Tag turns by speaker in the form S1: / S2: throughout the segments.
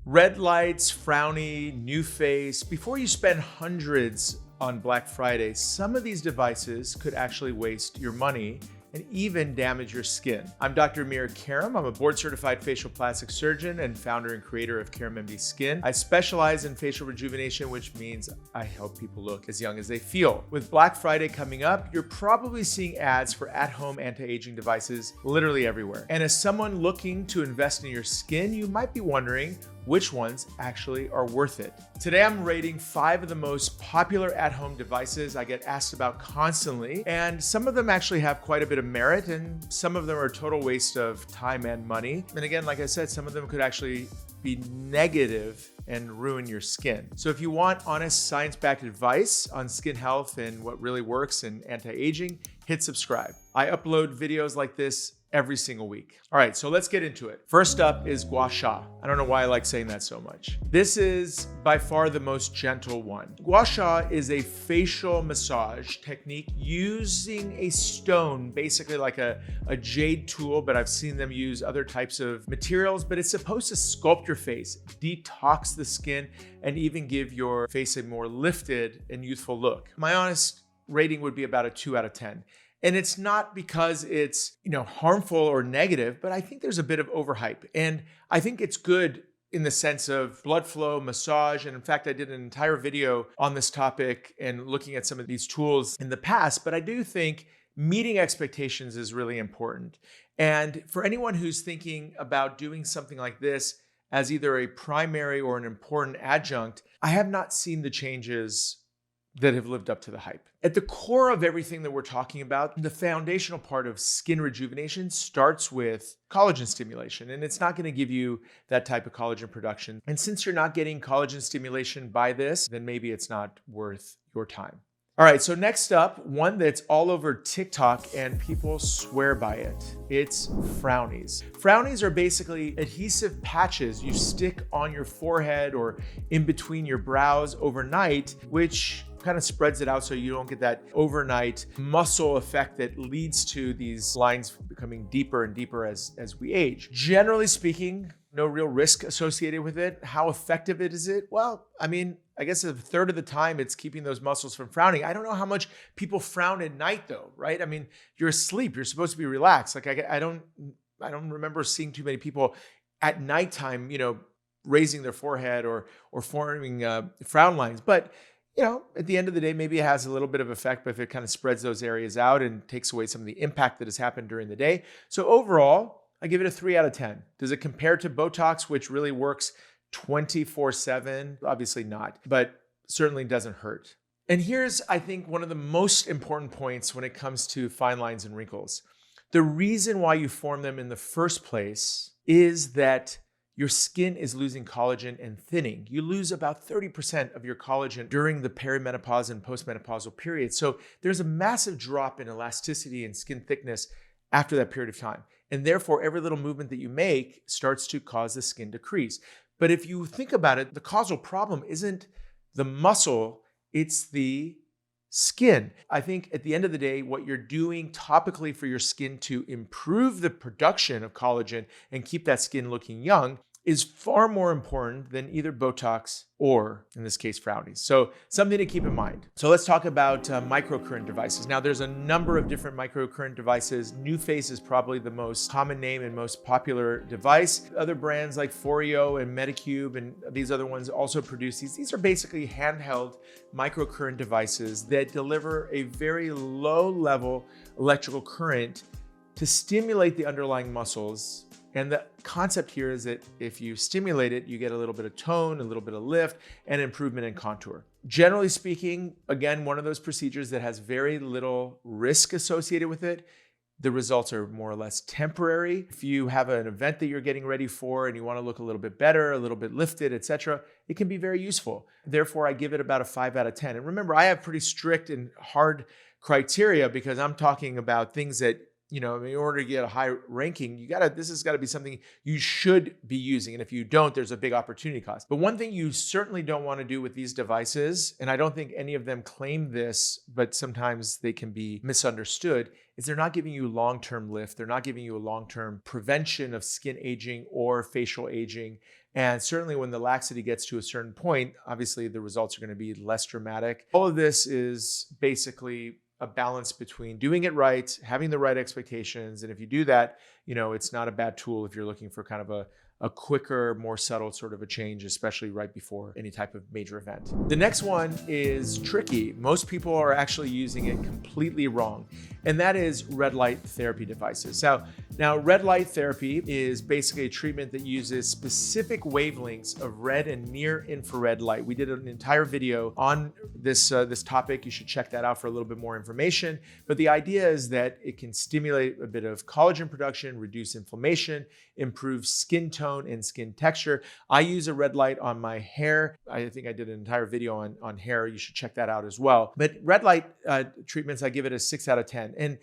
S1: Red lights, Frowny, Nuface. Before you spend hundreds on Black Friday, some of these devices could actually waste your money and even damage your skin. I'm Dr. Amir Karam. I'm a board-certified facial plastic surgeon and founder and creator of Karam MD Skin. I specialize in facial rejuvenation, which means I help people look as young as they feel. With Black Friday coming up, you're probably seeing ads for at-home anti-aging devices literally everywhere. And as someone looking to invest in your skin, you might be wondering which ones actually are worth it. Today, I'm rating 5 of the most popular at-home devices I get asked about constantly, and some of them actually have quite a bit of merit, and some of them are a total waste of time and money. And again, like I said, some of them could actually be negative and ruin your skin. So if you want honest science-backed advice on skin health and what really works in anti-aging, hit subscribe. I upload videos like this every single week. All right, so let's get into it. First up is Gua Sha. I don't know why I like saying that so much. This is by far the most gentle one. Gua Sha is a facial massage technique using a stone, basically like a jade tool, but I've seen them use other types of materials, but it's supposed to sculpt your face, detox the skin, and even give your face a more lifted and youthful look. My honest rating would be about a 2 out of 10. And it's not because it's, harmful or negative, but I think there's a bit of overhype. And I think it's good in the sense of blood flow, massage. And in fact, I did an entire video on this topic and looking at some of these tools in the past. But I do think meeting expectations is really important. And for anyone who's thinking about doing something like this as either a primary or an important adjunct, I have not seen the changes that have lived up to the hype. At the core of everything that we're talking about, the foundational part of skin rejuvenation starts with collagen stimulation, and it's not going to give you that type of collagen production. And since you're not getting collagen stimulation by this, then maybe it's not worth your time. All right, so next up, one that's all over TikTok and people swear by it. It's Frownies. Frownies are basically adhesive patches you stick on your forehead or in between your brows overnight, which kind of spreads it out so you don't get that overnight muscle effect that leads to these lines becoming deeper and deeper as we age. Generally speaking, no real risk associated with it. How effective is it? Well, I guess a third of the time it's keeping those muscles from frowning. I don't know how much people frown at night though, right? You're asleep. You're supposed to be relaxed. Like I don't remember seeing too many people at nighttime, raising their forehead or forming frown lines. But at the end of the day, maybe it has a little bit of effect, but if it kind of spreads those areas out and takes away some of the impact that has happened during the day. So overall, I give it a 3 out of 10. Does it compare to Botox, which really works 24/7? Obviously not, but certainly doesn't hurt. And here's, I think, one of the most important points when it comes to fine lines and wrinkles. The reason why you form them in the first place is that your skin is losing collagen and thinning. You lose about 30% of your collagen during the perimenopause and postmenopausal period. So there's a massive drop in elasticity and skin thickness after that period of time. And therefore, every little movement that you make starts to cause the skin to crease. But if you think about it, the causal problem isn't the muscle, it's the skin. I think at the end of the day, what you're doing topically for your skin to improve the production of collagen and keep that skin looking young is far more important than either Botox or, in this case, Frownies. So something to keep in mind. So let's talk about microcurrent devices. Now, there's a number of different microcurrent devices. Nuface is probably the most common name and most popular device. Other brands like Foreo and Medicube and these other ones also produce these. These are basically handheld microcurrent devices that deliver a very low level electrical current to stimulate the underlying muscles. And the concept here is that if you stimulate it, you get a little bit of tone, a little bit of lift, and improvement in contour. Generally speaking, again, one of those procedures that has very little risk associated with it. The results are more or less temporary. If you have an event that you're getting ready for and you want to look a little bit better, a little bit lifted, etc., it can be very useful. Therefore, I give it about a 5 out of 10. And remember, I have pretty strict and hard criteria because I'm talking about things that in order to get a high ranking, this has got to be something you should be using. And if you don't, there's a big opportunity cost. But one thing you certainly don't want to do with these devices, and I don't think any of them claim this, but sometimes they can be misunderstood, is they're not giving you long-term lift. They're not giving you a long-term prevention of skin aging or facial aging. And certainly when the laxity gets to a certain point, obviously the results are going to be less dramatic. All of this is basically a balance between doing it right, having the right expectations. And if you do that, it's not a bad tool if you're looking for kind of a quicker, more subtle sort of a change, especially right before any type of major event. The next one is tricky. Most people are actually using it completely wrong, and that is red light therapy devices. Now red light therapy is basically a treatment that uses specific wavelengths of red and near infrared light. We did an entire video on this topic. You should check that out for a little bit more information. But the idea is that it can stimulate a bit of collagen production, reduce inflammation, improve skin tone and skin texture. I use a red light on my hair. I think I did an entire video on hair. You should check that out as well. But red light treatments, I give it a 6 out of 10. And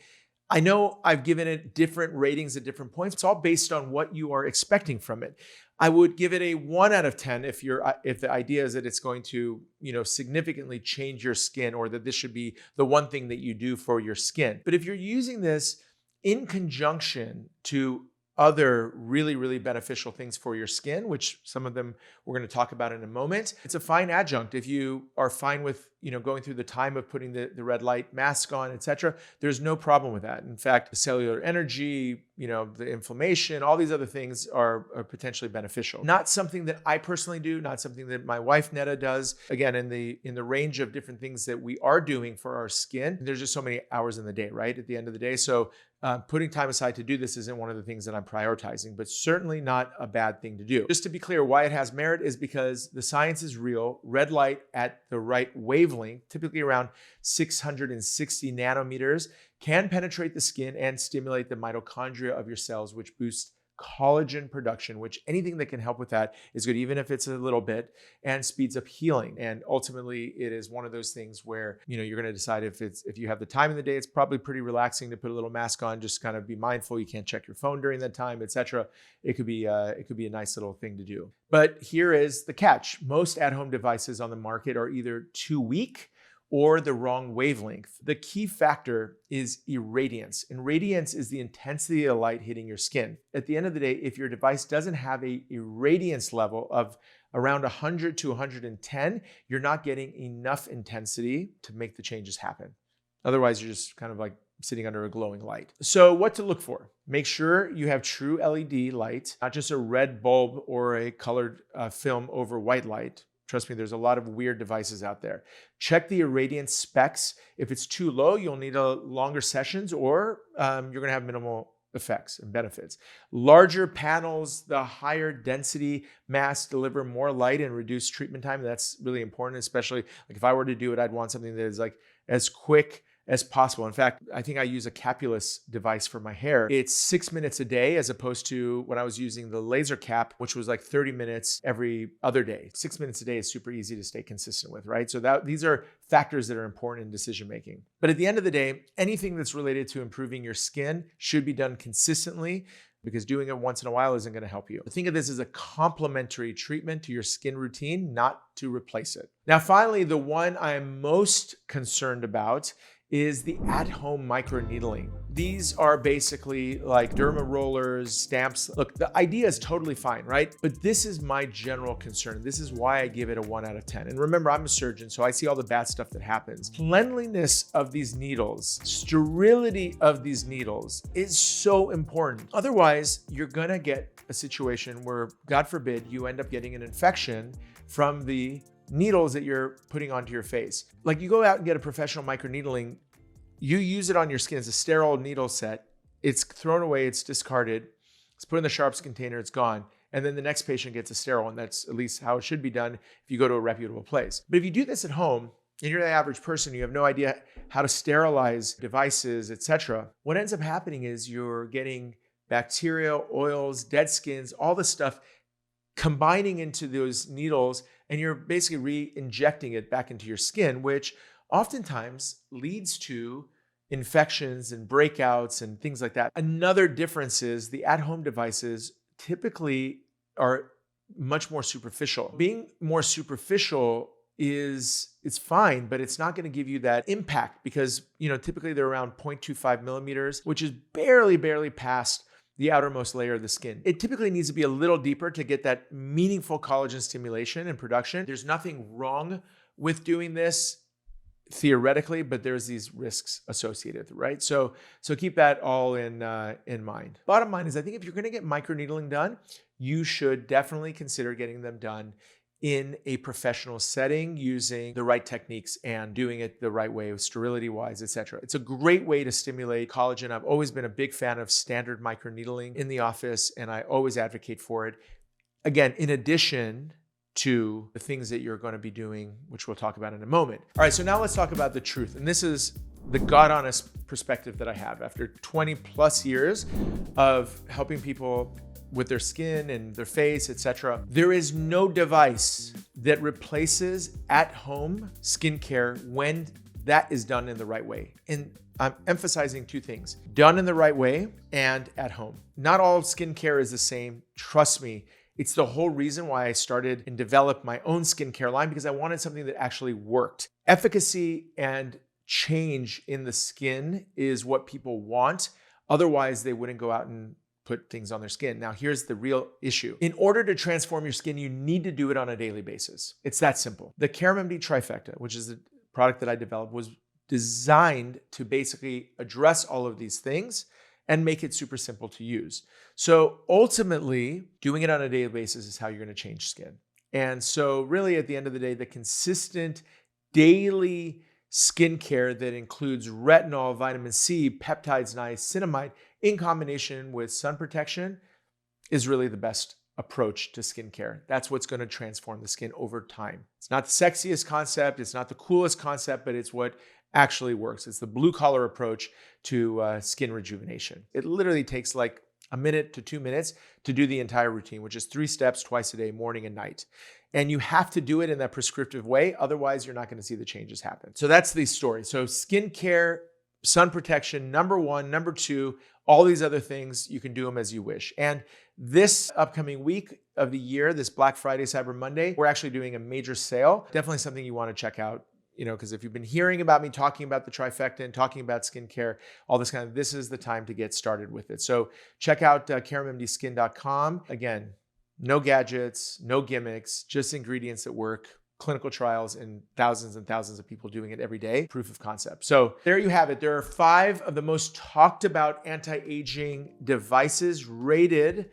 S1: I know I've given it different ratings at different points. It's all based on what you are expecting from it. I would give it a 1 out of 10 if the idea is that it's going to, significantly change your skin, or that this should be the one thing that you do for your skin. But if you're using this in conjunction to other really, really beneficial things for your skin, which some of them we're going to talk about in a moment, it's a fine adjunct. If you are fine with, going through the time of putting the red light mask on, etc., there's no problem with that. In fact, the cellular energy, the inflammation, all these other things are potentially beneficial. Not something that I personally do, not something that my wife Netta does. Again, in the range of different things that we are doing for our skin, there's just so many hours in the day, right? At the end of the day. So putting time aside to do this isn't one of the things that I'm prioritizing, but certainly not a bad thing to do. Just to be clear, why it has merit is because the science is real. Red light at the right wavelength, typically around 660 nanometers, can penetrate the skin and stimulate the mitochondria of your cells, which boosts collagen production, which anything that can help with that is good, even if it's a little bit, and speeds up healing. And ultimately, it is one of those things where, you're going to decide if you have the time in the day. It's probably pretty relaxing to put a little mask on, just kind of be mindful. You can't check your phone during that time, etc. It could be a nice little thing to do. But here is the catch. Most at-home devices on the market are either too weak or the wrong wavelength. The key factor is irradiance. And radiance is the intensity of light hitting your skin. At the end of the day, if your device doesn't have a irradiance level of around 100 to 110, you're not getting enough intensity to make the changes happen. Otherwise, you're just kind of like sitting under a glowing light. So what to look for? Make sure you have true LED light, not just a red bulb or a colored film over white light. Trust me, there's a lot of weird devices out there. Check the irradiance specs. If it's too low, you'll need longer sessions, or you're going to have minimal effects and benefits. Larger panels, the higher density masks deliver more light and reduce treatment time. That's really important, especially like if I were to do it, I'd want something that is like as quick as possible. In fact, I think I use a capulus device for my hair. It's 6 minutes a day, as opposed to when I was using the laser cap, which was like 30 minutes every other day. 6 minutes a day is super easy to stay consistent with, right? So these are factors that are important in decision making. But at the end of the day, anything that's related to improving your skin should be done consistently, because doing it once in a while isn't going to help you. Think of this as a complementary treatment to your skin routine, not to replace it. Now, finally, the one I'm most concerned about is the at-home microneedling. These are basically like derma rollers, stamps. Look, the idea is totally fine, right? But this is my general concern. This is why I give it a 1 out of 10. And remember, I'm a surgeon, so I see all the bad stuff that happens. Cleanliness of these needles, sterility of these needles is so important. Otherwise, you're gonna get a situation where, God forbid, you end up getting an infection from the needles that you're putting onto your face. Like, you go out and get a professional microneedling, you use it on your skin as a sterile needle set, it's thrown away, it's discarded, it's put in the sharps container, it's gone. And then the next patient gets a sterile, and that's at least how it should be done if you go to a reputable place. But if you do this at home, and you're the average person, you have no idea how to sterilize devices, etc., what ends up happening is you're getting bacteria, oils, dead skins, all this stuff combining into those needles, and you're basically re-injecting it back into your skin, which oftentimes leads to infections and breakouts and things like that. Another difference is the at-home devices typically are much more superficial. Being more superficial it's fine, but it's not going to give you that impact, because typically they're around 0.25 millimeters, which is barely past the outermost layer of the skin. It typically needs to be a little deeper to get that meaningful collagen stimulation and production. There's nothing wrong with doing this theoretically, but there's these risks associated, right? So keep that all in mind. Bottom line is, I think if you're going to get microneedling done, you should definitely consider getting them done in a professional setting using the right techniques and doing it the right way, sterility wise, etc. It's a great way to stimulate collagen. I've always been a big fan of standard microneedling in the office, and I always advocate for it. Again, in addition to the things that you're going to be doing, which we'll talk about in a moment. All right, so now let's talk about the truth. And this is the God honest perspective that I have after 20 plus years of helping people with their skin and their face, etc. There is no device that replaces at-home skincare when that is done in the right way. And I'm emphasizing two things: done in the right way and at home. Not all skincare is the same. Trust me. It's the whole reason why I started and developed my own skincare line, because I wanted something that actually worked. Efficacy and change in the skin is what people want. Otherwise, they wouldn't go out and put things on their skin. Now, here's the real issue. In order to transform your skin, you need to do it on a daily basis. It's that simple. The Karam MD Trifecta, which is the product that I developed, was designed to basically address all of these things and make it super simple to use. So ultimately, doing it on a daily basis is how you're going to change skin. And so really at the end of the day, the consistent daily skincare that includes retinol, vitamin C, peptides, niacinamide in combination with sun protection is really the best approach to skincare. That's what's going to transform the skin over time. It's not the sexiest concept. It's not the coolest concept, but it's what actually works. It's the blue collar approach to skin rejuvenation. It literally takes like a minute to 2 minutes to do the entire routine, which is 3 steps twice a day, morning and night. And you have to do it in that prescriptive way. Otherwise, you're not going to see the changes happen. So that's the story. So skincare, sun protection, number one. Number two, all these other things, you can do them as you wish. And this upcoming week of the year, this Black Friday, Cyber Monday, we're actually doing a major sale. Definitely something you want to check out. Because if you've been hearing about me talking about the trifecta and talking about skincare, all this kind of, this is the time to get started with it. So check out KaramMDSkin.com. Again, no gadgets, no gimmicks, just ingredients that work, clinical trials, and thousands of people doing it every day. Proof of concept. So there you have it. There are 5 of the most talked about anti-aging devices rated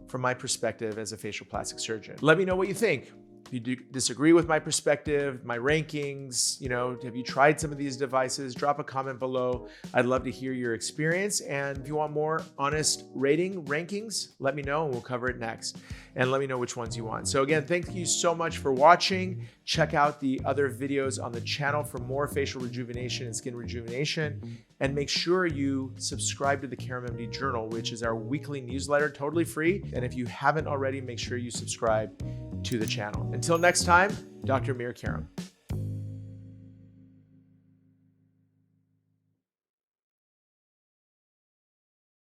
S1: from my perspective as a facial plastic surgeon. Let me know what you think. If you disagree with my perspective, my rankings, have you tried some of these devices? Drop a comment below. I'd love to hear your experience. And if you want more honest rankings, let me know and we'll cover it next. And let me know which ones you want. So again, thank you so much for watching. Check out the other videos on the channel for more facial rejuvenation and skin rejuvenation. And make sure you subscribe to the Karam MD Journal, which is our weekly newsletter, totally free. And if you haven't already, make sure you subscribe to the channel. Until next time, Dr. Amir Karam.